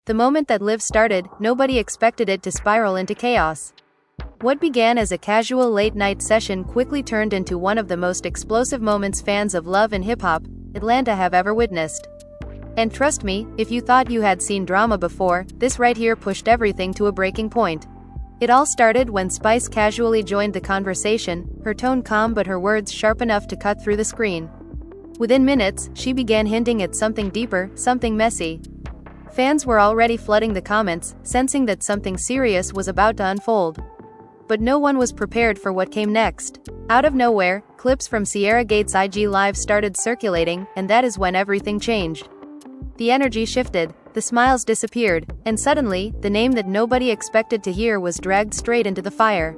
The moment that Liv started, nobody expected it to spiral into chaos. What began as a casual late-night session quickly turned into one of the most explosive moments fans of love and hip-hop, Atlanta have ever witnessed. And trust me, if you thought you had seen drama before, this right here pushed everything to a breaking point. It all started when Spice casually joined the conversation, her tone calm but her words sharp enough to cut through the screen. Within minutes, she began hinting at something deeper, something messy. Fans were already flooding the comments, sensing that something serious was about to unfold. But no one was prepared for what came next. Out of nowhere, clips from Sierra Gates' IG Live started circulating, and that is when everything changed. The energy shifted, the smiles disappeared, and suddenly, the name that nobody expected to hear was dragged straight into the fire.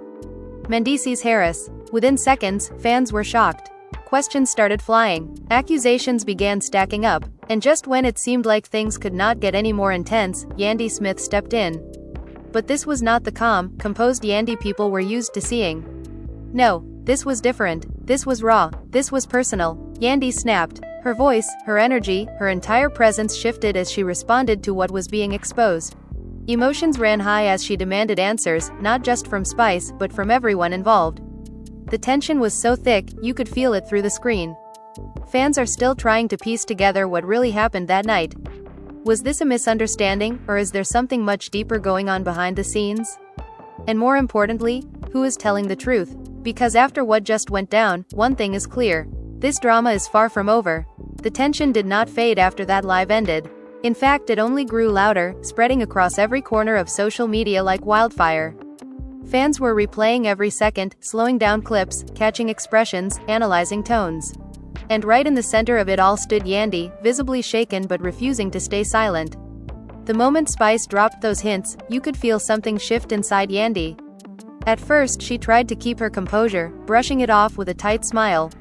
Mendeecees Harris. Within seconds, fans were shocked. Questions started flying, accusations began stacking up, and just when it seemed like things could not get any more intense, Yandy Smith stepped in. But this was not the calm, composed Yandy people were used to seeing. No, this was different, this was raw, this was personal. Yandy snapped. Her voice, her energy, her entire presence shifted as she responded to what was being exposed. Emotions ran high as she demanded answers, not just from Spice, but from everyone involved. The tension was so thick, you could feel it through the screen. Fans are still trying to piece together what really happened that night. Was this a misunderstanding, or is there something much deeper going on behind the scenes? And more importantly, who is telling the truth? Because after what just went down, one thing is clear. This drama is far from over. The tension did not fade after that live ended. In fact, it only grew louder, spreading across every corner of social media like wildfire. Fans were replaying every second, slowing down clips, catching expressions, analyzing tones. And right in the center of it all stood Yandy, visibly shaken but refusing to stay silent. The moment Spice dropped those hints, you could feel something shift inside Yandy. At first she tried to keep her composure, brushing it off with a tight smile.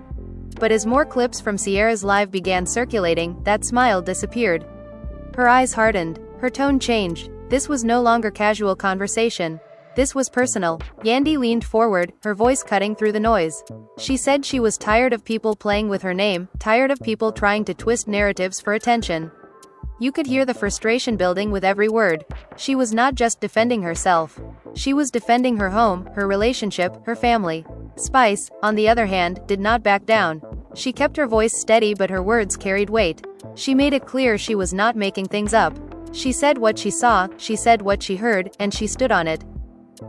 But as more clips from Sierra's live began circulating, that smile disappeared. Her eyes hardened, her tone changed. This was no longer casual conversation. This was personal. Yandy leaned forward, her voice cutting through the noise. She said she was tired of people playing with her name, tired of people trying to twist narratives for attention. You could hear the frustration building with every word. She was not just defending herself. She was defending her home, her relationship, her family. Spice, on the other hand, did not back down. She kept her voice steady but her words carried weight. She made it clear she was not making things up. She said what she saw, she said what she heard, and she stood on it.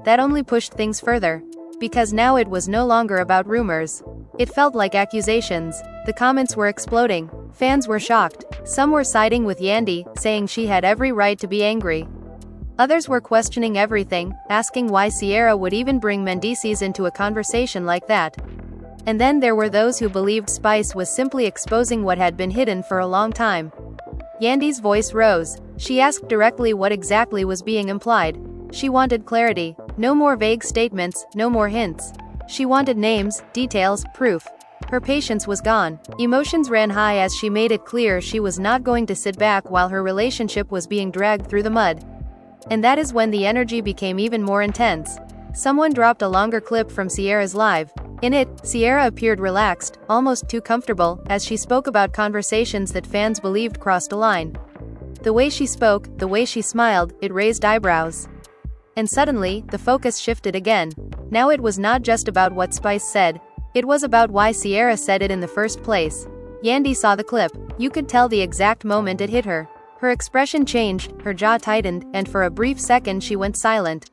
That only pushed things further. Because now it was no longer about rumors. It felt like accusations. The comments were exploding. Fans were shocked. Some were siding with Yandy, saying she had every right to be angry. Others were questioning everything, asking why Sierra would even bring Mendeecees into a conversation like that. And then there were those who believed Spice was simply exposing what had been hidden for a long time. Yandy's voice rose. She asked directly what exactly was being implied. She wanted clarity. No more vague statements, no more hints. She wanted names, details, proof. Her patience was gone. Emotions ran high as she made it clear she was not going to sit back while her relationship was being dragged through the mud. And that is when the energy became even more intense. Someone dropped a longer clip from Sierra's live. In it, Sierra appeared relaxed, almost too comfortable, as she spoke about conversations that fans believed crossed a line. The way she spoke, the way she smiled, it raised eyebrows. And suddenly, the focus shifted again. Now it was not just about what Spice said. It was about why Sierra said it in the first place. Yandy saw the clip. You could tell the exact moment it hit her. Her expression changed, her jaw tightened, and for a brief second she went silent.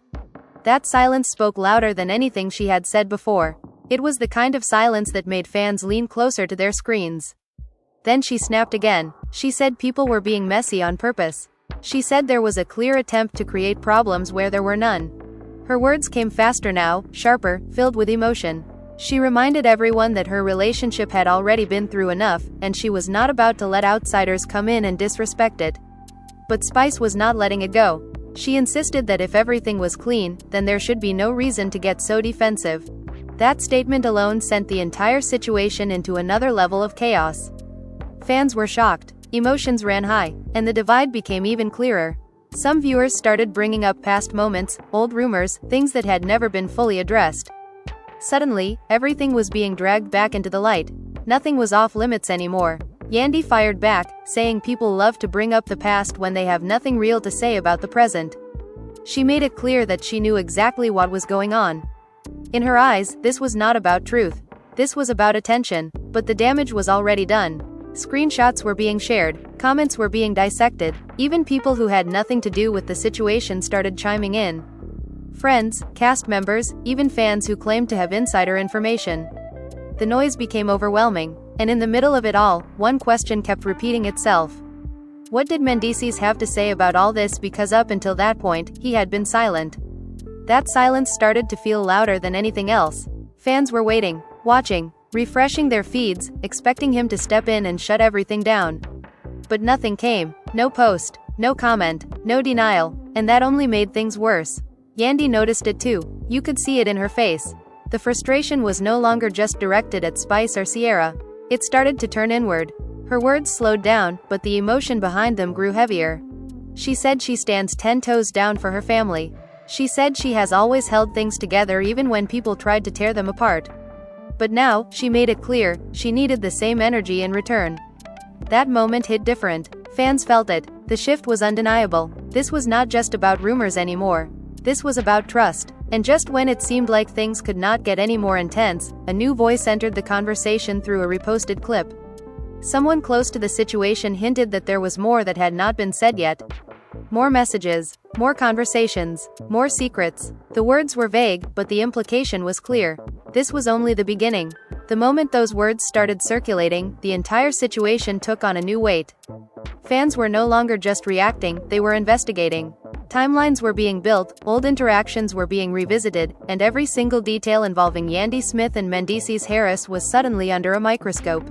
That silence spoke louder than anything she had said before. It was the kind of silence that made fans lean closer to their screens. Then she snapped again. She said people were being messy on purpose. She said there was a clear attempt to create problems where there were none. Her words came faster now, sharper, filled with emotion. She reminded everyone that her relationship had already been through enough, and she was not about to let outsiders come in and disrespect it. But Spice was not letting it go. She insisted that if everything was clean, then there should be no reason to get so defensive. That statement alone sent the entire situation into another level of chaos. Fans were shocked, emotions ran high, and the divide became even clearer. Some viewers started bringing up past moments, old rumors, things that had never been fully addressed. Suddenly, everything was being dragged back into the light. Nothing was off limits anymore. Yandy fired back, saying people love to bring up the past when they have nothing real to say about the present. She made it clear that she knew exactly what was going on. In her eyes, this was not about truth. This was about attention, but the damage was already done. Screenshots were being shared, comments were being dissected, even people who had nothing to do with the situation started chiming in. Friends, cast members, even fans who claimed to have insider information. The noise became overwhelming, and in the middle of it all, one question kept repeating itself. What did Mendeecees have to say about all this? Because up until that point, he had been silent. That silence started to feel louder than anything else. Fans were waiting, watching, refreshing their feeds, expecting him to step in and shut everything down. But nothing came, no post, no comment, no denial, and that only made things worse. Yandy noticed it too. You could see it in her face. The frustration was no longer just directed at Spice or Sierra. It started to turn inward. Her words slowed down, but the emotion behind them grew heavier. She said she stands 10 toes down for her family. She said she has always held things together even when people tried to tear them apart. But now, she made it clear, she needed the same energy in return. That moment hit different. Fans felt it. The shift was undeniable. This was not just about rumors anymore. This was about trust. And just when it seemed like things could not get any more intense, a new voice entered the conversation through a reposted clip. Someone close to the situation hinted that there was more that had not been said yet. More messages, more conversations, more secrets. The words were vague, but the implication was clear. This was only the beginning. The moment those words started circulating, the entire situation took on a new weight. Fans were no longer just reacting, they were investigating. Timelines were being built, old interactions were being revisited, and every single detail involving Yandy Smith and Mendeecees Harris was suddenly under a microscope.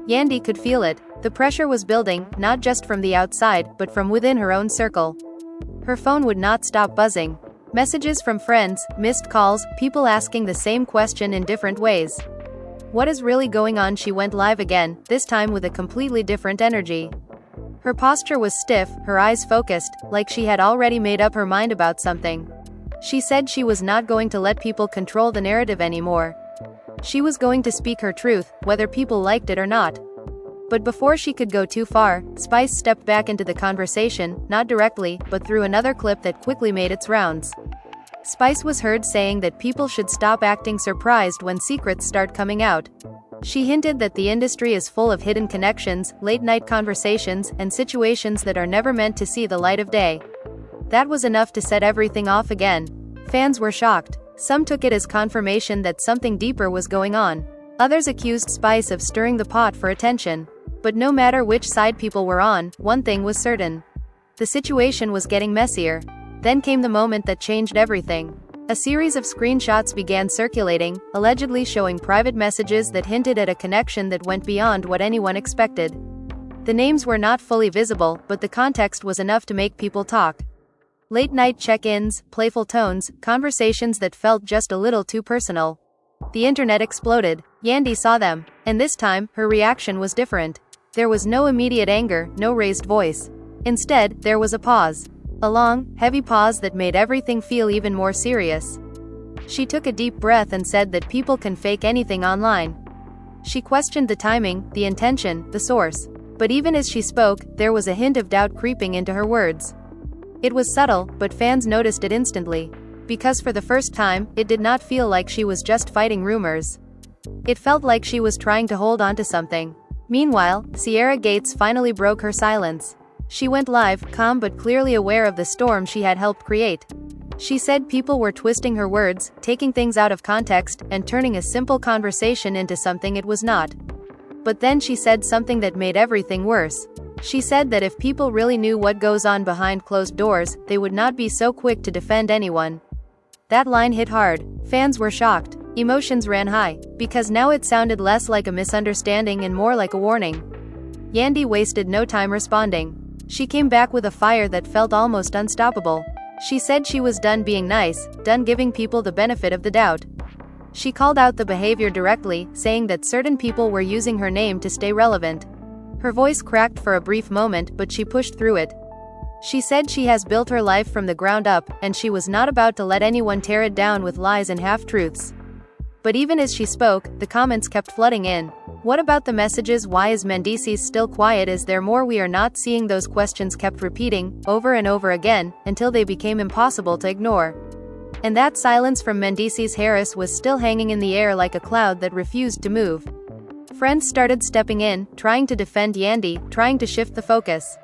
Yandy could feel it. The pressure was building, not just from the outside, but from within her own circle. Her phone would not stop buzzing. Messages from friends, missed calls, people asking the same question in different ways. What is really going on? She went live again, this time with a completely different energy. Her posture was stiff, her eyes focused, like she had already made up her mind about something. She said she was not going to let people control the narrative anymore. She was going to speak her truth, whether people liked it or not. But before she could go too far, Spice stepped back into the conversation, not directly, but through another clip that quickly made its rounds. Spice was heard saying that people should stop acting surprised when secrets start coming out. She hinted that the industry is full of hidden connections, late-night conversations, and situations that are never meant to see the light of day. That was enough to set everything off again. Fans were shocked. Some took it as confirmation that something deeper was going on. Others accused Spice of stirring the pot for attention. But no matter which side people were on, one thing was certain. The situation was getting messier. Then came the moment that changed everything. A series of screenshots began circulating, allegedly showing private messages that hinted at a connection that went beyond what anyone expected. The names were not fully visible, but the context was enough to make people talk. Late-night check-ins, playful tones, conversations that felt just a little too personal. The internet exploded. Yandy saw them, and this time, her reaction was different. There was no immediate anger, no raised voice. Instead, there was a pause. A long, heavy pause that made everything feel even more serious. She took a deep breath and said that people can fake anything online. She questioned the timing, the intention, the source. But even as she spoke, there was a hint of doubt creeping into her words. It was subtle, but fans noticed it instantly. Because for the first time, it did not feel like she was just fighting rumors. It felt like she was trying to hold on to something. Meanwhile, Sierra Gates finally broke her silence. She went live, calm but clearly aware of the storm she had helped create. She said people were twisting her words, taking things out of context, and turning a simple conversation into something it was not. But then she said something that made everything worse. She said that if people really knew what goes on behind closed doors, they would not be so quick to defend anyone. That line hit hard. Fans were shocked. Emotions ran high, because now it sounded less like a misunderstanding and more like a warning. Yandy wasted no time responding. She came back with a fire that felt almost unstoppable. She said she was done being nice, done giving people the benefit of the doubt. She called out the behavior directly, saying that certain people were using her name to stay relevant. Her voice cracked for a brief moment, but she pushed through it. She said she has built her life from the ground up, and she was not about to let anyone tear it down with lies and half-truths. But even as she spoke, the comments kept flooding in. What about the messages? Why is Mendeecees still quiet? Is there more we are not seeing? Those questions kept repeating, over and over again, until they became impossible to ignore. And that silence from Mendeecees Harris was still hanging in the air like a cloud that refused to move. Friends started stepping in, trying to defend Yandy, trying to shift the focus.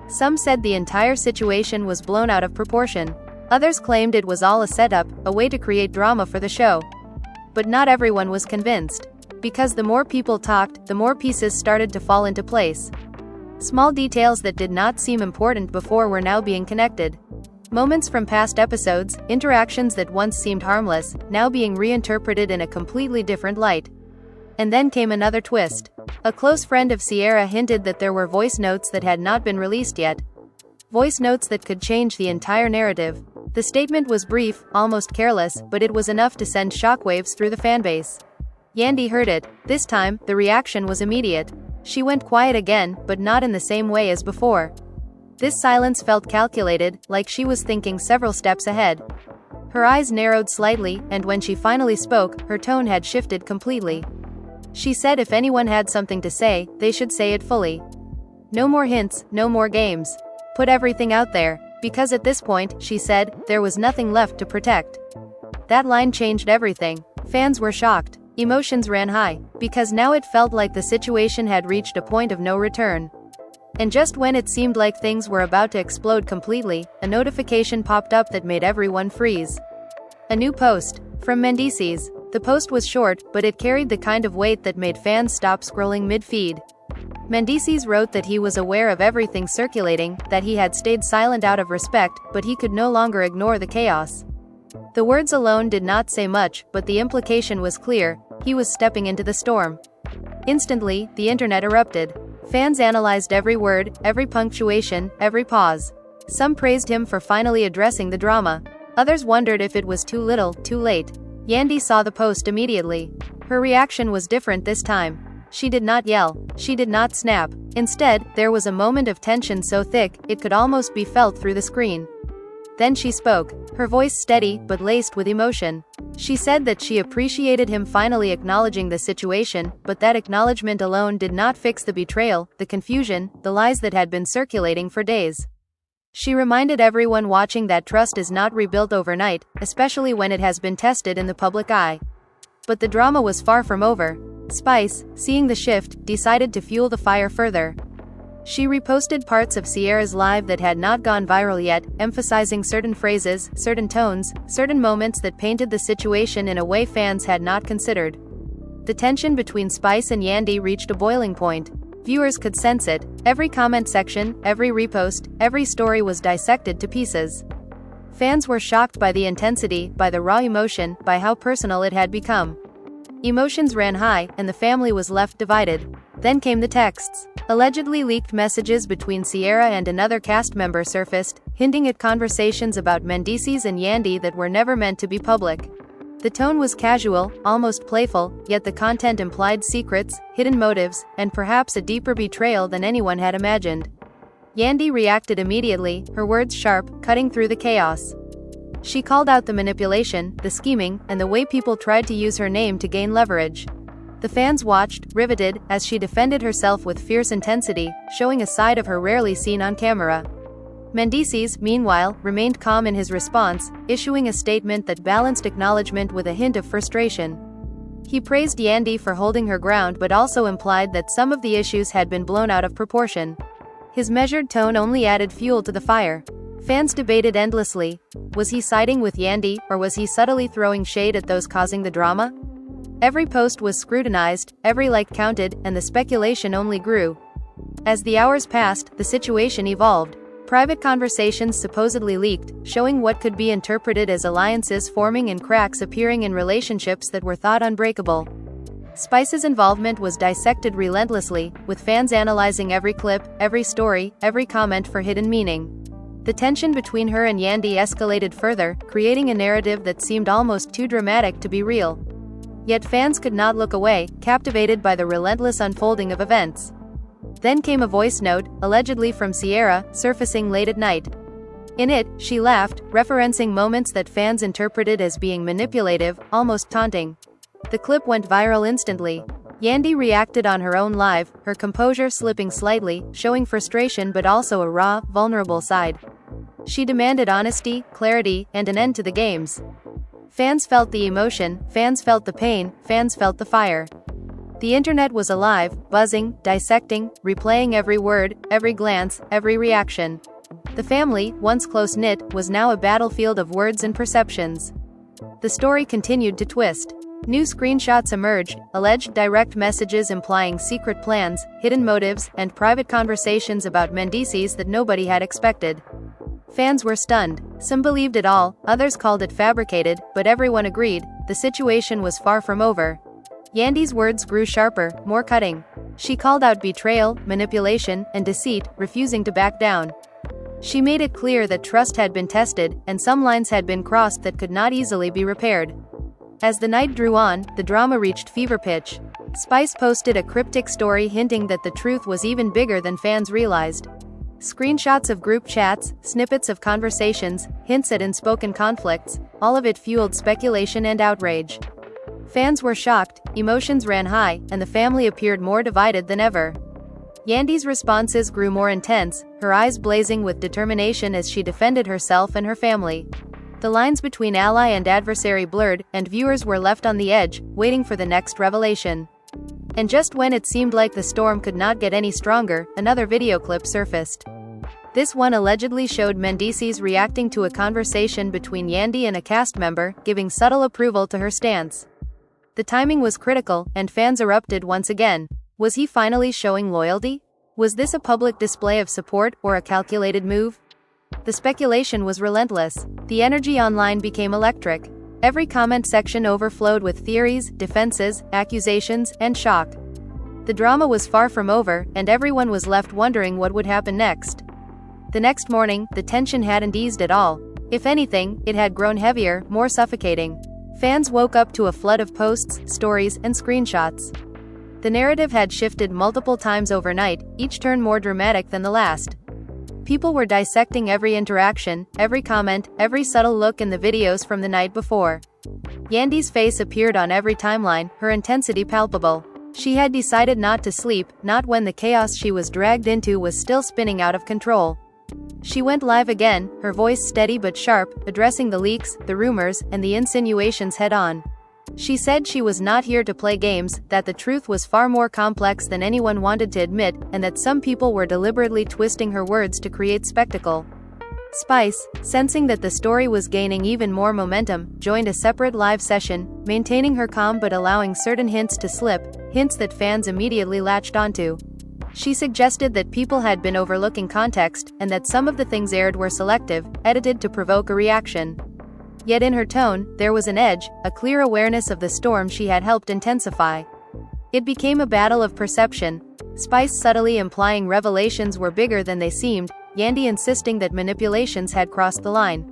Some said the entire situation was blown out of proportion. Others claimed it was all a setup, a way to create drama for the show. But not everyone was convinced. Because the more people talked, the more pieces started to fall into place. Small details that did not seem important before were now being connected. Moments from past episodes, interactions that once seemed harmless, now being reinterpreted in a completely different light. And then came another twist. A close friend of Sierra hinted that there were voice notes that had not been released yet. Voice notes that could change the entire narrative. The statement was brief, almost careless, but it was enough to send shockwaves through the fanbase. Yandy heard it. This time, the reaction was immediate. She went quiet again, but not in the same way as before. This silence felt calculated, like she was thinking several steps ahead. Her eyes narrowed slightly, and when she finally spoke, her tone had shifted completely. She said if anyone had something to say, they should say it fully. No more hints, no more games. Put everything out there. Because at this point, she said, there was nothing left to protect. That line changed everything. Fans were shocked. Emotions ran high, because now it felt like the situation had reached a point of no return. And just when it seemed like things were about to explode completely, a notification popped up that made everyone freeze. A new post. From Mendeecees. The post was short, but it carried the kind of weight that made fans stop scrolling mid-feed. Mendeecees wrote that he was aware of everything circulating, that he had stayed silent out of respect, but he could no longer ignore the chaos. The words alone did not say much, but the implication was clear: he was stepping into the storm. Instantly, the internet erupted. Fans analyzed every word, every punctuation, every pause. Some praised him for finally addressing the drama. Others wondered if it was too little, too late. Yandy saw the post immediately. Her reaction was different this time. She did not yell. She did not snap. Instead, there was a moment of tension so thick, it could almost be felt through the screen. Then she spoke, her voice steady, but laced with emotion. She said that she appreciated him finally acknowledging the situation, but that acknowledgement alone did not fix the betrayal, the confusion, the lies that had been circulating for days. She reminded everyone watching that trust is not rebuilt overnight, especially when it has been tested in the public eye. But the drama was far from over. Spice, seeing the shift, decided to fuel the fire further. She reposted parts of Sierra's live that had not gone viral yet, emphasizing certain phrases, certain tones, certain moments that painted the situation in a way fans had not considered. The tension between Spice and Yandy reached a boiling point. Viewers could sense it. Every comment section, every repost, every story was dissected to pieces. Fans were shocked by the intensity, by the raw emotion, by how personal it had become. Emotions ran high, and the family was left divided. Then came the texts. Allegedly leaked messages between Sierra and another cast member surfaced, hinting at conversations about Mendeecees and Yandy that were never meant to be public. The tone was casual, almost playful, yet the content implied secrets, hidden motives, and perhaps a deeper betrayal than anyone had imagined. Yandy reacted immediately, her words sharp, cutting through the chaos. She called out the manipulation, the scheming, and the way people tried to use her name to gain leverage. The fans watched, riveted, as she defended herself with fierce intensity, showing a side of her rarely seen on camera. Mendeecees, meanwhile, remained calm in his response, issuing a statement that balanced acknowledgement with a hint of frustration. He praised Yandy for holding her ground but also implied that some of the issues had been blown out of proportion. His measured tone only added fuel to the fire. Fans debated endlessly. Was he siding with Yandy, or was he subtly throwing shade at those causing the drama? Every post was scrutinized, every like counted, and the speculation only grew. As the hours passed, the situation evolved. Private conversations supposedly leaked, showing what could be interpreted as alliances forming and cracks appearing in relationships that were thought unbreakable. Spice's involvement was dissected relentlessly, with fans analyzing every clip, every story, every comment for hidden meaning. The tension between her and Yandy escalated further, creating a narrative that seemed almost too dramatic to be real. Yet fans could not look away, captivated by the relentless unfolding of events. Then came a voice note, allegedly from Sierra, surfacing late at night. In it, she laughed, referencing moments that fans interpreted as being manipulative, almost taunting. The clip went viral instantly. Yandy reacted on her own live, her composure slipping slightly, showing frustration but also a raw, vulnerable side. She demanded honesty, clarity, and an end to the games. Fans felt the emotion, fans felt the pain, fans felt the fire. The internet was alive, buzzing, dissecting, replaying every word, every glance, every reaction. The family, once close-knit, was now a battlefield of words and perceptions. The story continued to twist. New screenshots emerged, alleged direct messages implying secret plans, hidden motives, and private conversations about Mendeecees that nobody had expected. Fans were stunned. Some believed it all, others called it fabricated, but everyone agreed, the situation was far from over. Yandy's words grew sharper, more cutting. She called out betrayal, manipulation, and deceit, refusing to back down. She made it clear that trust had been tested, and some lines had been crossed that could not easily be repaired. As the night drew on, the drama reached fever pitch. Spice posted a cryptic story hinting that the truth was even bigger than fans realized. Screenshots of group chats, snippets of conversations, hints at unspoken conflicts, all of it fueled speculation and outrage. Fans were shocked, emotions ran high, and the family appeared more divided than ever. Yandy's responses grew more intense, her eyes blazing with determination as she defended herself and her family. The lines between ally and adversary blurred, and viewers were left on the edge, waiting for the next revelation. And just when it seemed like the storm could not get any stronger, another video clip surfaced. This one allegedly showed Mendeecees reacting to a conversation between Yandy and a cast member, giving subtle approval to her stance. The timing was critical, and fans erupted once again. Was he finally showing loyalty? Was this a public display of support, or a calculated move? The speculation was relentless. The energy online became electric. Every comment section overflowed with theories, defenses, accusations, and shock. The drama was far from over, and everyone was left wondering what would happen next. The next morning, the tension hadn't eased at all. If anything, it had grown heavier, more suffocating. Fans woke up to a flood of posts, stories, and screenshots. The narrative had shifted multiple times overnight, each turn more dramatic than the last. People were dissecting every interaction, every comment, every subtle look in the videos from the night before. Yandy's face appeared on every timeline, her intensity palpable. She had decided not to sleep, not when the chaos she was dragged into was still spinning out of control. She went live again, her voice steady but sharp, addressing the leaks, the rumors, and the insinuations head-on. She said she was not here to play games, that the truth was far more complex than anyone wanted to admit, and that some people were deliberately twisting her words to create spectacle. Spice, sensing that the story was gaining even more momentum, joined a separate live session, maintaining her calm but allowing certain hints to slip, hints that fans immediately latched onto. She suggested that people had been overlooking context, and that some of the things aired were selective, edited to provoke a reaction. Yet in her tone, there was an edge, a clear awareness of the storm she had helped intensify. It became a battle of perception. Spice subtly implying revelations were bigger than they seemed, Yandy insisting that manipulations had crossed the line.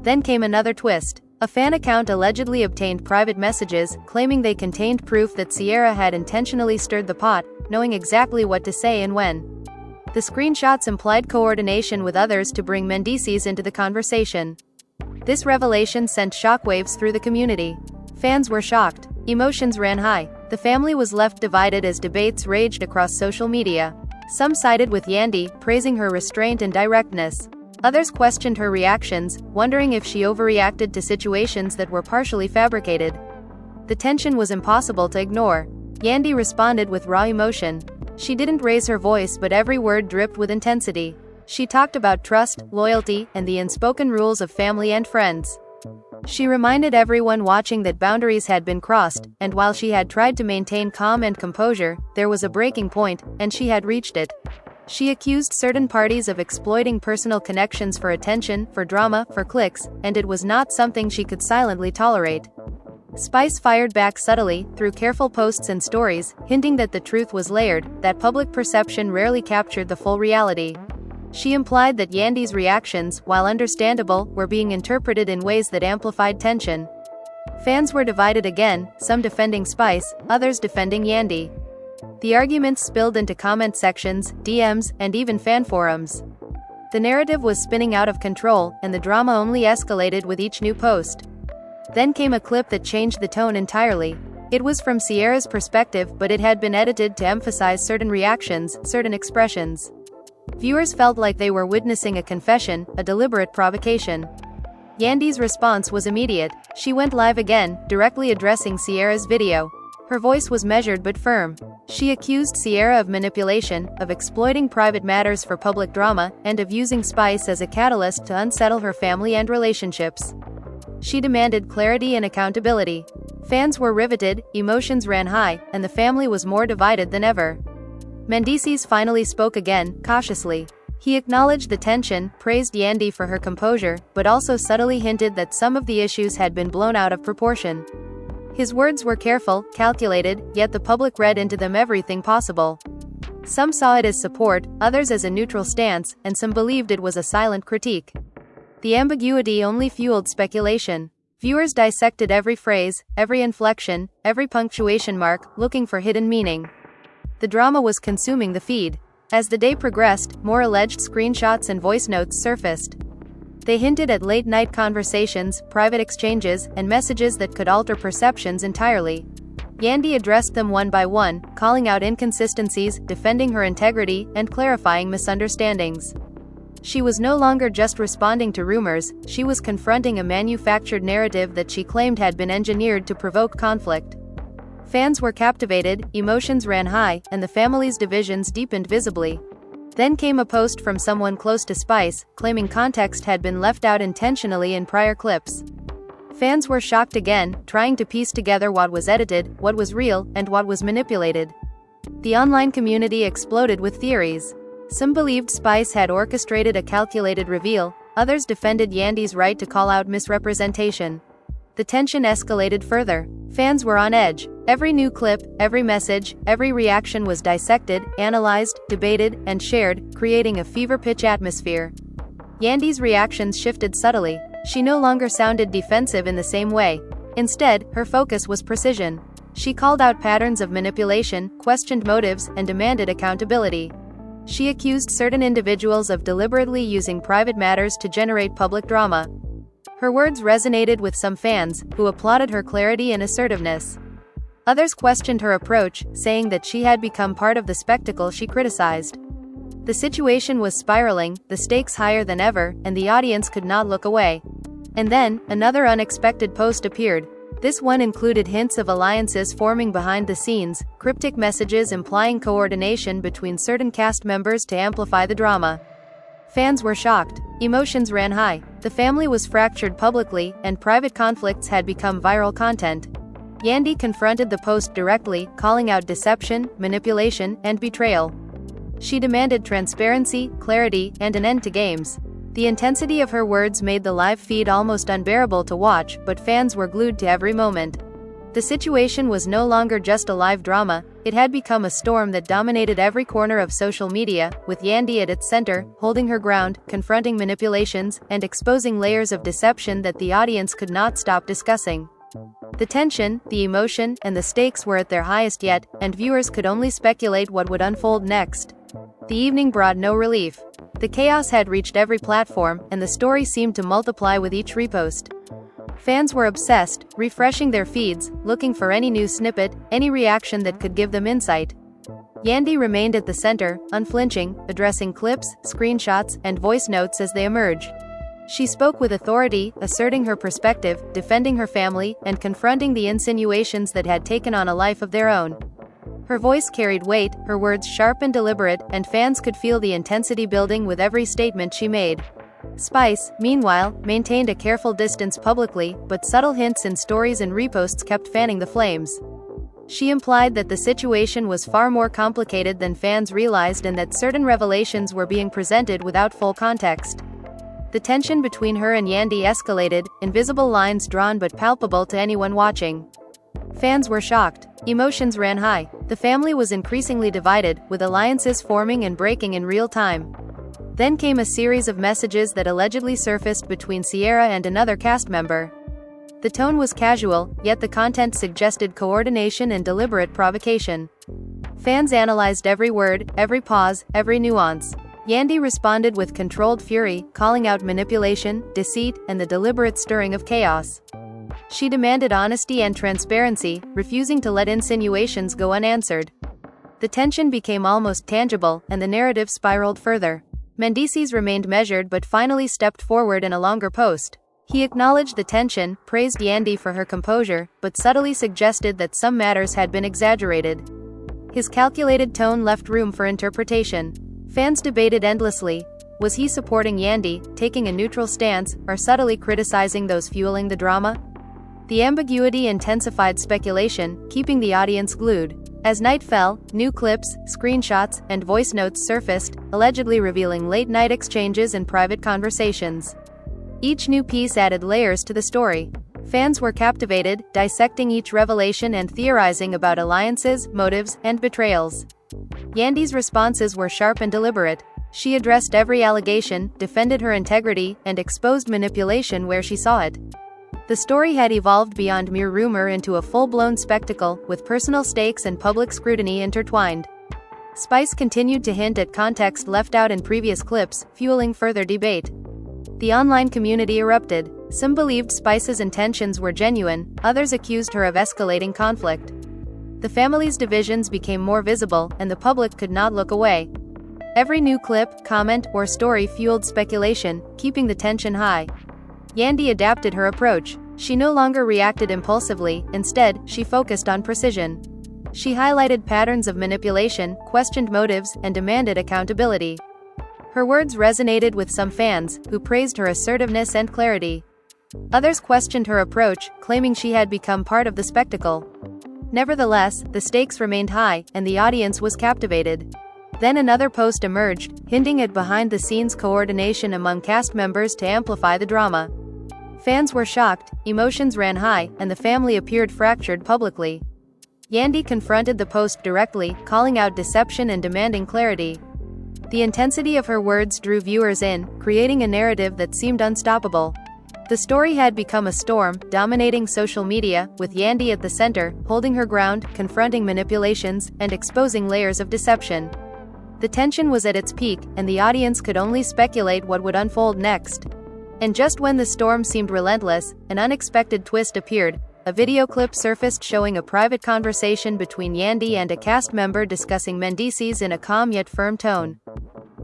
Then came another twist. A fan account allegedly obtained private messages, claiming they contained proof that Sierra had intentionally stirred the pot, knowing exactly what to say and when. The screenshots implied coordination with others to bring Mendeecees into the conversation. This revelation sent shockwaves through the community. Fans were shocked. Emotions ran high. The family was left divided as debates raged across social media. Some sided with Yandy, praising her restraint and directness. Others questioned her reactions, wondering if she overreacted to situations that were partially fabricated. The tension was impossible to ignore. Yandy responded with raw emotion. She didn't raise her voice, but every word dripped with intensity. She talked about trust, loyalty, and the unspoken rules of family and friends. She reminded everyone watching that boundaries had been crossed, and while she had tried to maintain calm and composure, there was a breaking point, and she had reached it. She accused certain parties of exploiting personal connections for attention, for drama, for clicks, and it was not something she could silently tolerate. Spice fired back subtly, through careful posts and stories, hinting that the truth was layered, that public perception rarely captured the full reality. She implied that Yandy's reactions, while understandable, were being interpreted in ways that amplified tension. Fans were divided again, some defending Spice, others defending Yandy. The arguments spilled into comment sections, DMs, and even fan forums. The narrative was spinning out of control, and the drama only escalated with each new post. Then came a clip that changed the tone entirely. It was from Sierra's perspective, but it had been edited to emphasize certain reactions, certain expressions. Viewers felt like they were witnessing a confession, a deliberate provocation. Yandy's response was immediate. She went live again, directly addressing Sierra's video. Her voice was measured but firm. She accused Sierra of manipulation, of exploiting private matters for public drama, and of using spice as a catalyst to unsettle her family and relationships. She demanded clarity and accountability. Fans were riveted, emotions ran high, and the family was more divided than ever. Mendeecees finally spoke again, cautiously. He acknowledged the tension, praised Yandy for her composure, but also subtly hinted that some of the issues had been blown out of proportion. His words were careful, calculated, yet the public read into them everything possible. Some saw it as support, others as a neutral stance, and some believed it was a silent critique. The ambiguity only fueled speculation. Viewers dissected every phrase, every inflection, every punctuation mark, looking for hidden meaning. The drama was consuming the feed. As the day progressed, more alleged screenshots and voice notes surfaced. They hinted at late-night conversations, private exchanges, and messages that could alter perceptions entirely. Yandy addressed them one by one, calling out inconsistencies, defending her integrity, and clarifying misunderstandings. She was no longer just responding to rumors, she was confronting a manufactured narrative that she claimed had been engineered to provoke conflict. Fans were captivated, emotions ran high, and the family's divisions deepened visibly. Then came a post from someone close to Spice, claiming context had been left out intentionally in prior clips. Fans were shocked again, trying to piece together what was edited, what was real, and what was manipulated. The online community exploded with theories. Some believed Spice had orchestrated a calculated reveal, others defended Yandy's right to call out misrepresentation. The tension escalated further. Fans were on edge. Every new clip, every message, every reaction was dissected, analyzed, debated, and shared, creating a fever-pitch atmosphere. Yandy's reactions shifted subtly. She no longer sounded defensive in the same way. Instead, her focus was precision. She called out patterns of manipulation, questioned motives, and demanded accountability. She accused certain individuals of deliberately using private matters to generate public drama. Her words resonated with some fans, who applauded her clarity and assertiveness. Others questioned her approach, saying that she had become part of the spectacle she criticized. The situation was spiraling, the stakes higher than ever, and the audience could not look away. And then, another unexpected post appeared. This one included hints of alliances forming behind the scenes, cryptic messages implying coordination between certain cast members to amplify the drama. Fans were shocked. Emotions ran high. The family was fractured publicly, and private conflicts had become viral content. Yandy confronted the post directly, calling out deception, manipulation, and betrayal. She demanded transparency, clarity, and an end to games. The intensity of her words made the live feed almost unbearable to watch, but fans were glued to every moment. The situation was no longer just a live drama, it had become a storm that dominated every corner of social media, with Yandy at its center, holding her ground, confronting manipulations, and exposing layers of deception that the audience could not stop discussing. The tension, the emotion, and the stakes were at their highest yet, and viewers could only speculate what would unfold next. The evening brought no relief. The chaos had reached every platform, and the story seemed to multiply with each repost. Fans were obsessed, refreshing their feeds, looking for any new snippet, any reaction that could give them insight. Yandy remained at the center, unflinching, addressing clips, screenshots, and voice notes as they emerged. She spoke with authority, asserting her perspective, defending her family, and confronting the insinuations that had taken on a life of their own. Her voice carried weight, her words sharp and deliberate, and fans could feel the intensity building with every statement she made. Spice, meanwhile, maintained a careful distance publicly, but subtle hints in stories and reposts kept fanning the flames. She implied that the situation was far more complicated than fans realized and that certain revelations were being presented without full context. The tension between her and Yandy escalated, invisible lines drawn but palpable to anyone watching. Fans were shocked. Emotions ran high. The family was increasingly divided, with alliances forming and breaking in real time. Then came a series of messages that allegedly surfaced between Sierra and another cast member. The tone was casual, yet the content suggested coordination and deliberate provocation. Fans analyzed every word, every pause, every nuance. Yandy responded with controlled fury, calling out manipulation, deceit, and the deliberate stirring of chaos. She demanded honesty and transparency, refusing to let insinuations go unanswered. The tension became almost tangible, and the narrative spiraled further. Mendeecees remained measured but finally stepped forward in a longer post. He acknowledged the tension, praised Yandy for her composure, but subtly suggested that some matters had been exaggerated. His calculated tone left room for interpretation. Fans debated endlessly. Was he supporting Yandy, taking a neutral stance, or subtly criticizing those fueling the drama? The ambiguity intensified speculation, keeping the audience glued. As night fell, new clips, screenshots, and voice notes surfaced, allegedly revealing late-night exchanges and private conversations. Each new piece added layers to the story. Fans were captivated, dissecting each revelation and theorizing about alliances, motives, and betrayals. Yandy's responses were sharp and deliberate. She addressed every allegation, defended her integrity, and exposed manipulation where she saw it. The story had evolved beyond mere rumor into a full-blown spectacle, with personal stakes and public scrutiny intertwined. Spice continued to hint at context left out in previous clips, fueling further debate. The online community erupted. Some believed Spice's intentions were genuine, others accused her of escalating conflict. The family's divisions became more visible, and the public could not look away. Every new clip, comment, or story fueled speculation, keeping the tension high. Yandy adapted her approach. She no longer reacted impulsively, instead, she focused on precision. She highlighted patterns of manipulation, questioned motives, and demanded accountability. Her words resonated with some fans, who praised her assertiveness and clarity. Others questioned her approach, claiming she had become part of the spectacle. Nevertheless, the stakes remained high, and the audience was captivated. Then another post emerged, hinting at behind-the-scenes coordination among cast members to amplify the drama. Fans were shocked, emotions ran high, and the family appeared fractured publicly. Yandy confronted the post directly, calling out deception and demanding clarity. The intensity of her words drew viewers in, creating a narrative that seemed unstoppable. The story had become a storm, dominating social media, with Yandy at the center, holding her ground, confronting manipulations, and exposing layers of deception. The tension was at its peak, and the audience could only speculate what would unfold next. And just when the storm seemed relentless, an unexpected twist appeared. A video clip surfaced showing a private conversation between Yandy and a cast member discussing Mendeecees in a calm yet firm tone.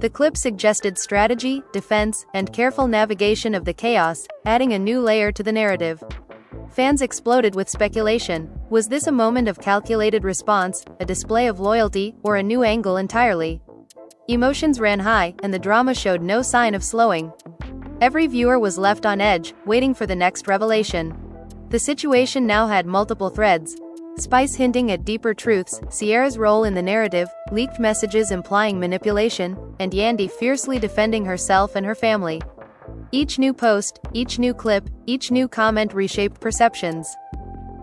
The clip suggested strategy, defense, and careful navigation of the chaos, adding a new layer to the narrative. Fans exploded with speculation. Was this a moment of calculated response, a display of loyalty, or a new angle entirely? Emotions ran high, and the drama showed no sign of slowing. Every viewer was left on edge, waiting for the next revelation. The situation now had multiple threads. Spice hinting at deeper truths, Sierra's role in the narrative, leaked messages implying manipulation, and Yandy fiercely defending herself and her family. Each new post, each new clip, each new comment reshaped perceptions.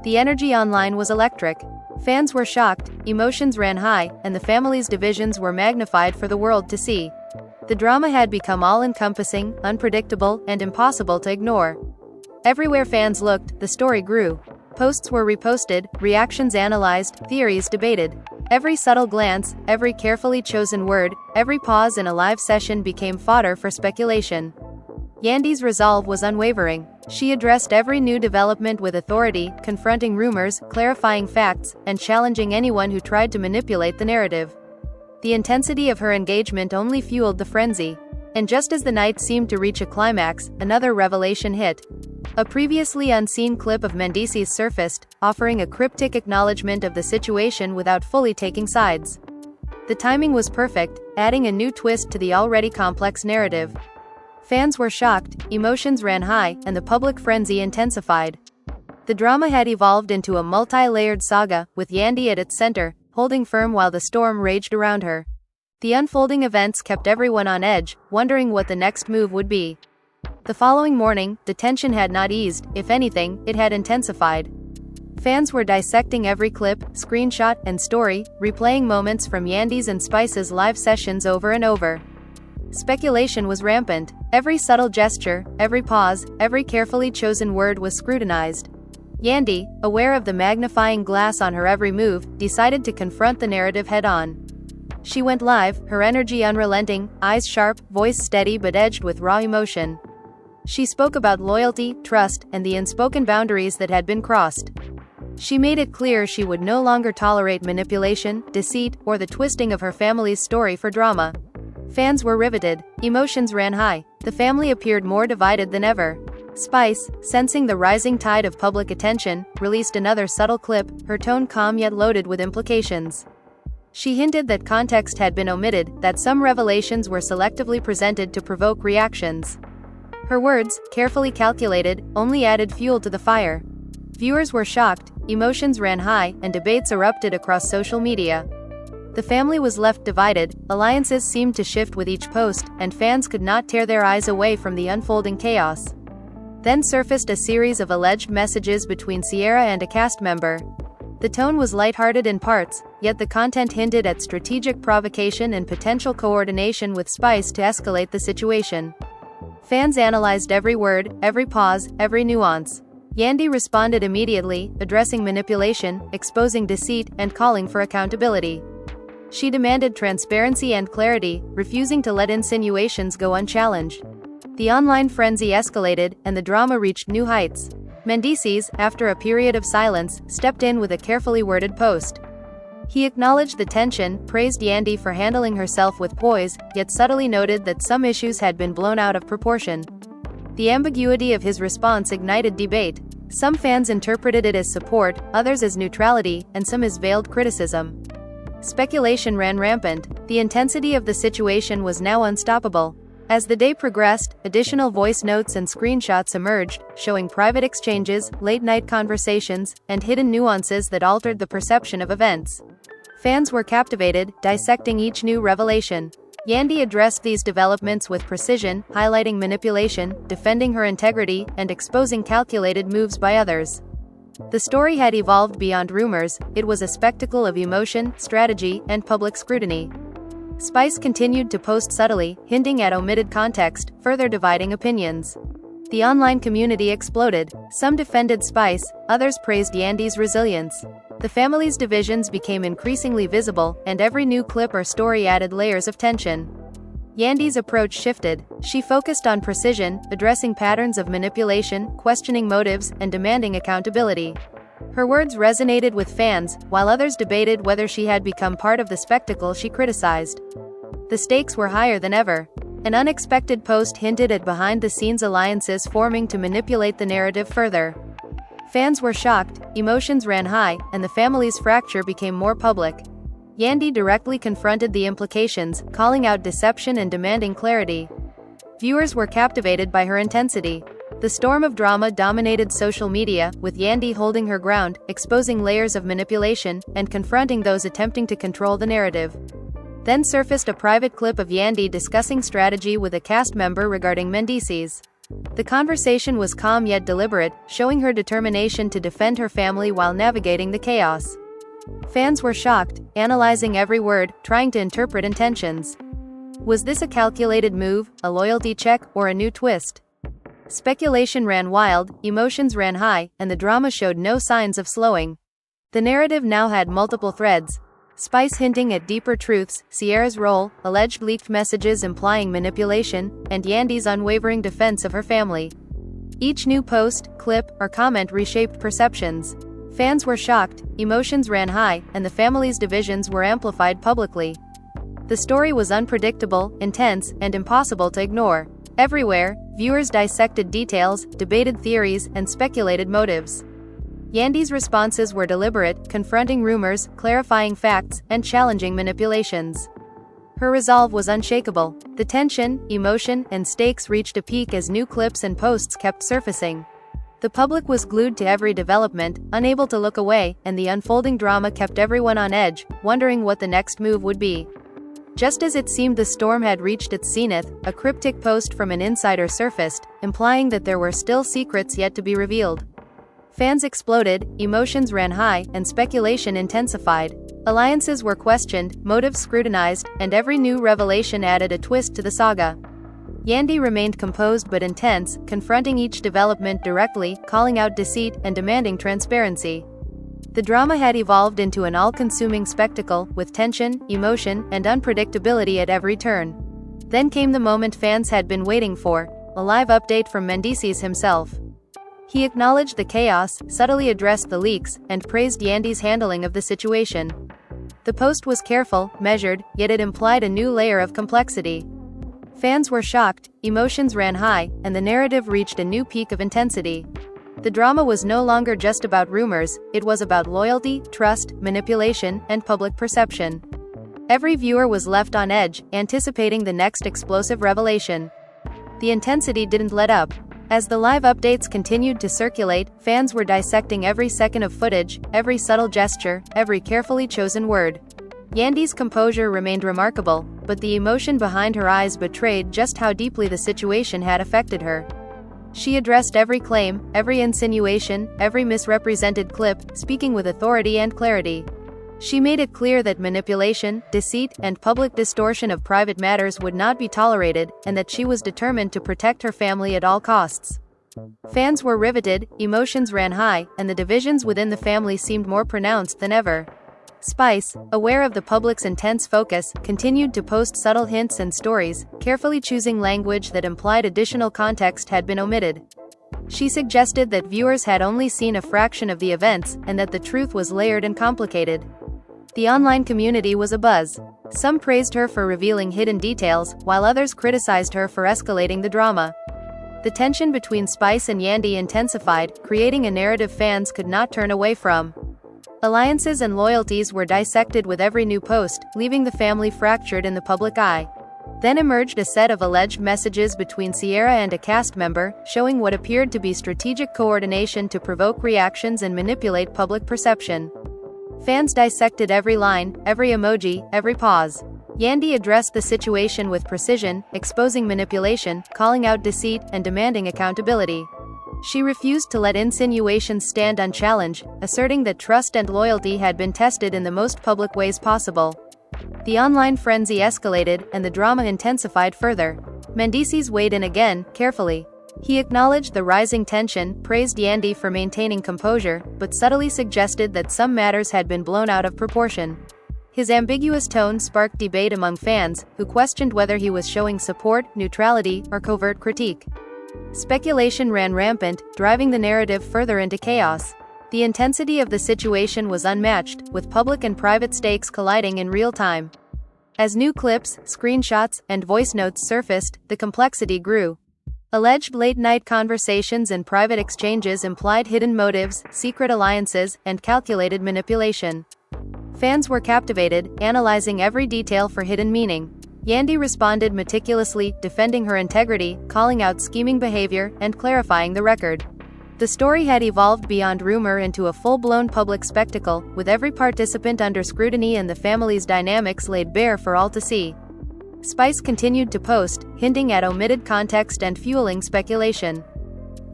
The energy online was electric. Fans were shocked, emotions ran high, and the family's divisions were magnified for the world to see. The drama had become all-encompassing, unpredictable, and impossible to ignore. Everywhere fans looked, the story grew. Posts were reposted, reactions analyzed, theories debated. Every subtle glance, every carefully chosen word, every pause in a live session became fodder for speculation. Yandy's resolve was unwavering. She addressed every new development with authority, confronting rumors, clarifying facts, and challenging anyone who tried to manipulate the narrative. The intensity of her engagement only fueled the frenzy. And just as the night seemed to reach a climax, another revelation hit. A previously unseen clip of Mendeecees surfaced, offering a cryptic acknowledgement of the situation without fully taking sides. The timing was perfect, adding a new twist to the already complex narrative. Fans were shocked, emotions ran high, and the public frenzy intensified. The drama had evolved into a multi-layered saga, with Yandy at its center, holding firm while the storm raged around her. The unfolding events kept everyone on edge, wondering what the next move would be. The following morning, the tension had not eased, if anything, it had intensified. Fans were dissecting every clip, screenshot, and story, replaying moments from Yandy's and Spice's live sessions over and over. Speculation was rampant. Every subtle gesture, every pause, every carefully chosen word was scrutinized. Yandy, aware of the magnifying glass on her every move, decided to confront the narrative head-on. She went live, her energy unrelenting, eyes sharp, voice steady but edged with raw emotion. She spoke about loyalty, trust, and the unspoken boundaries that had been crossed. She made it clear she would no longer tolerate manipulation, deceit, or the twisting of her family's story for drama. Fans were riveted, emotions ran high, the family appeared more divided than ever. Spice, sensing the rising tide of public attention, released another subtle clip, her tone calm yet loaded with implications. She hinted that context had been omitted, that some revelations were selectively presented to provoke reactions. Her words, carefully calculated, only added fuel to the fire. Viewers were shocked, emotions ran high, and debates erupted across social media. The family was left divided, alliances seemed to shift with each post, and fans could not tear their eyes away from the unfolding chaos. Then surfaced a series of alleged messages between Sierra and a cast member. The tone was lighthearted in parts, yet the content hinted at strategic provocation and potential coordination with Spice to escalate the situation. Fans analyzed every word, every pause, every nuance. Yandy responded immediately, addressing manipulation, exposing deceit, and calling for accountability. She demanded transparency and clarity, refusing to let insinuations go unchallenged. The online frenzy escalated, and the drama reached new heights. Mendeecees, after a period of silence, stepped in with a carefully worded post. He acknowledged the tension, praised Yandy for handling herself with poise, yet subtly noted that some issues had been blown out of proportion. The ambiguity of his response ignited debate. Some fans interpreted it as support, others as neutrality, and some as veiled criticism. Speculation ran rampant. The intensity of the situation was now unstoppable. As the day progressed, additional voice notes and screenshots emerged, showing private exchanges, late-night conversations, and hidden nuances that altered the perception of events. Fans were captivated, dissecting each new revelation. Yandy addressed these developments with precision, highlighting manipulation, defending her integrity, and exposing calculated moves by others. The story had evolved beyond rumors, it was a spectacle of emotion, strategy, and public scrutiny. Spice continued to post subtly, hinting at omitted context, further dividing opinions. The online community exploded. Some defended Spice, others praised Yandy's resilience. The family's divisions became increasingly visible, and every new clip or story added layers of tension. Yandy's approach shifted. She focused on precision, addressing patterns of manipulation, questioning motives, and demanding accountability. Her words resonated with fans, while others debated whether she had become part of the spectacle she criticized. The stakes were higher than ever. An unexpected post hinted at behind-the-scenes alliances forming to manipulate the narrative further. Fans were shocked, emotions ran high, and the family's fracture became more public. Yandy directly confronted the implications, calling out deception and demanding clarity. Viewers were captivated by her intensity. The storm of drama dominated social media, with Yandy holding her ground, exposing layers of manipulation, and confronting those attempting to control the narrative. Then surfaced a private clip of Yandy discussing strategy with a cast member regarding Mendeecees. The conversation was calm yet deliberate, showing her determination to defend her family while navigating the chaos. Fans were shocked, analyzing every word, trying to interpret intentions. Was this a calculated move, a loyalty check, or a new twist? Speculation ran wild, emotions ran high, and the drama showed no signs of slowing. The narrative now had multiple threads. Spice hinting at deeper truths, Sierra's role, alleged leaked messages implying manipulation, and Yandy's unwavering defense of her family. Each new post, clip, or comment reshaped perceptions. Fans were shocked, emotions ran high, and the family's divisions were amplified publicly. The story was unpredictable, intense, and impossible to ignore. Everywhere, viewers dissected details, debated theories, and speculated motives. Yandy's responses were deliberate, confronting rumors, clarifying facts, and challenging manipulations. Her resolve was unshakable. The tension, emotion, and stakes reached a peak as new clips and posts kept surfacing. The public was glued to every development, unable to look away, and the unfolding drama kept everyone on edge, wondering what the next move would be. Just as it seemed the storm had reached its zenith, a cryptic post from an insider surfaced, implying that there were still secrets yet to be revealed. Fans exploded, emotions ran high, and speculation intensified. Alliances were questioned, motives scrutinized, and every new revelation added a twist to the saga. Yandy remained composed but intense, confronting each development directly, calling out deceit, and demanding transparency. The drama had evolved into an all-consuming spectacle, with tension, emotion, and unpredictability at every turn. Then came the moment fans had been waiting for. a live update from Mendeecees himself. He acknowledged the chaos, subtly addressed the leaks, and praised Yandy's handling of the situation. The post was careful, measured, yet it implied a new layer of complexity. Fans were shocked, emotions ran high, and the narrative reached a new peak of intensity. The drama was no longer just about rumors, it was about loyalty, trust, manipulation, and public perception. Every viewer was left on edge, anticipating the next explosive revelation. The intensity didn't let up. As the live updates continued to circulate, fans were dissecting every second of footage, every subtle gesture, every carefully chosen word. Yandy's composure remained remarkable, but the emotion behind her eyes betrayed just how deeply the situation had affected her. She addressed every claim, every insinuation, every misrepresented clip, speaking with authority and clarity. She made it clear that manipulation, deceit, and public distortion of private matters would not be tolerated, and that she was determined to protect her family at all costs. Fans were riveted, emotions ran high, and the divisions within the family seemed more pronounced than ever. Spice, aware of the public's intense focus, continued to post subtle hints and stories, carefully choosing language that implied additional context had been omitted. She suggested that viewers had only seen a fraction of the events, and that the truth was layered and complicated. The online community was abuzz. Some praised her for revealing hidden details, while others criticized her for escalating the drama. The tension between Spice and Yandy intensified, creating a narrative fans could not turn away from. Alliances and loyalties were dissected with every new post, leaving the family fractured in the public eye. Then emerged a set of alleged messages between Sierra and a cast member, showing what appeared to be strategic coordination to provoke reactions and manipulate public perception. Fans dissected every line, every emoji, every pause. Yandy addressed the situation with precision, exposing manipulation, calling out deceit, and demanding accountability. She refused to let insinuations stand unchallenged, asserting that trust and loyalty had been tested in the most public ways possible. The online frenzy escalated, and the drama intensified further. Mendeecees weighed in again, carefully. He acknowledged the rising tension, praised Yandy for maintaining composure, but subtly suggested that some matters had been blown out of proportion. His ambiguous tone sparked debate among fans, who questioned whether he was showing support, neutrality, or covert critique. Speculation ran rampant, driving the narrative further into chaos. The intensity of the situation was unmatched, with public and private stakes colliding in real time. As new clips, screenshots, and voice notes surfaced, the complexity grew. Alleged late-night conversations and private exchanges implied hidden motives, secret alliances, and calculated manipulation. Fans were captivated, analyzing every detail for hidden meaning. Yandy responded meticulously, defending her integrity, calling out scheming behavior, and clarifying the record. The story had evolved beyond rumor into a full-blown public spectacle, with every participant under scrutiny and the family's dynamics laid bare for all to see. Spice continued to post, hinting at omitted context and fueling speculation.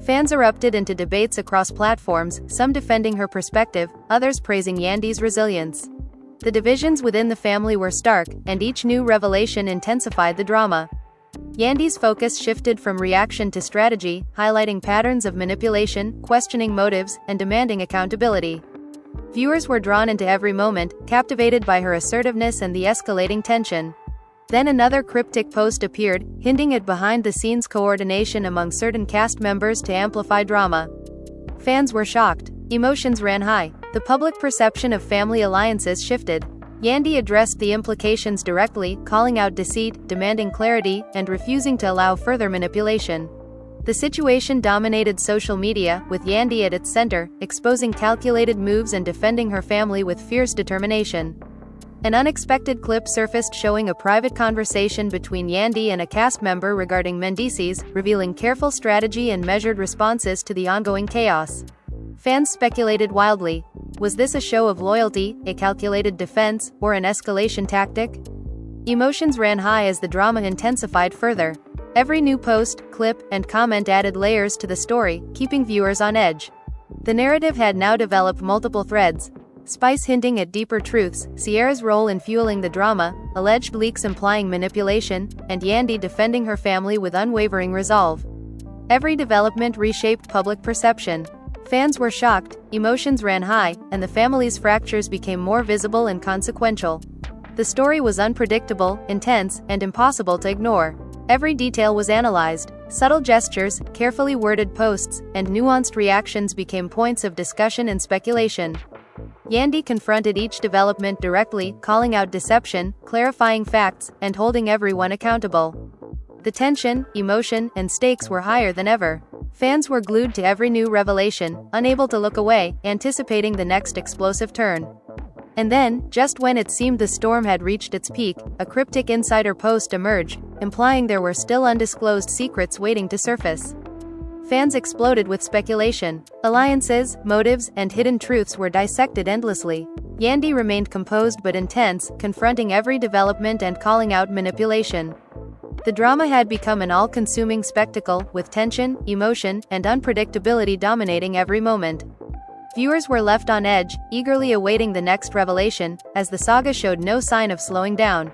Fans erupted into debates across platforms, some defending her perspective, others praising Yandy's resilience. The divisions within the family were stark, and each new revelation intensified the drama. Yandy's focus shifted from reaction to strategy, highlighting patterns of manipulation, questioning motives, and demanding accountability. Viewers were drawn into every moment, captivated by her assertiveness and the escalating tension. Then another cryptic post appeared, hinting at behind-the-scenes coordination among certain cast members to amplify drama. Fans were shocked. Emotions ran high. The public perception of family alliances shifted. Yandy addressed the implications directly, calling out deceit, demanding clarity, and refusing to allow further manipulation. The situation dominated social media, with Yandy at its center, exposing calculated moves and defending her family with fierce determination. An unexpected clip surfaced showing a private conversation between Yandy and a cast member regarding Mendeecees, revealing careful strategy and measured responses to the ongoing chaos. Fans speculated wildly. Was this a show of loyalty, a calculated defense, or an escalation tactic? Emotions ran high as the drama intensified further. Every new post, clip, and comment added layers to the story, keeping viewers on edge. The narrative had now developed multiple threads. Spice hinting at deeper truths, Sierra's role in fueling the drama, alleged leaks implying manipulation, and Yandy defending her family with unwavering resolve. Every development reshaped public perception. Fans were shocked, emotions ran high, and the family's fractures became more visible and consequential. The story was unpredictable, intense, and impossible to ignore. Every detail was analyzed. Subtle gestures, carefully worded posts, and nuanced reactions became points of discussion and speculation. Yandy confronted each development directly, calling out deception, clarifying facts, and holding everyone accountable. The tension, emotion, and stakes were higher than ever. Fans were glued to every new revelation, unable to look away, anticipating the next explosive turn. And then, just when it seemed the storm had reached its peak, a cryptic insider post emerged, implying there were still undisclosed secrets waiting to surface. Fans exploded with speculation. Alliances, motives, and hidden truths were dissected endlessly. Yandy remained composed but intense, confronting every development and calling out manipulation. The drama had become an all-consuming spectacle, with tension, emotion, and unpredictability dominating every moment. Viewers were left on edge, eagerly awaiting the next revelation, as the saga showed no sign of slowing down.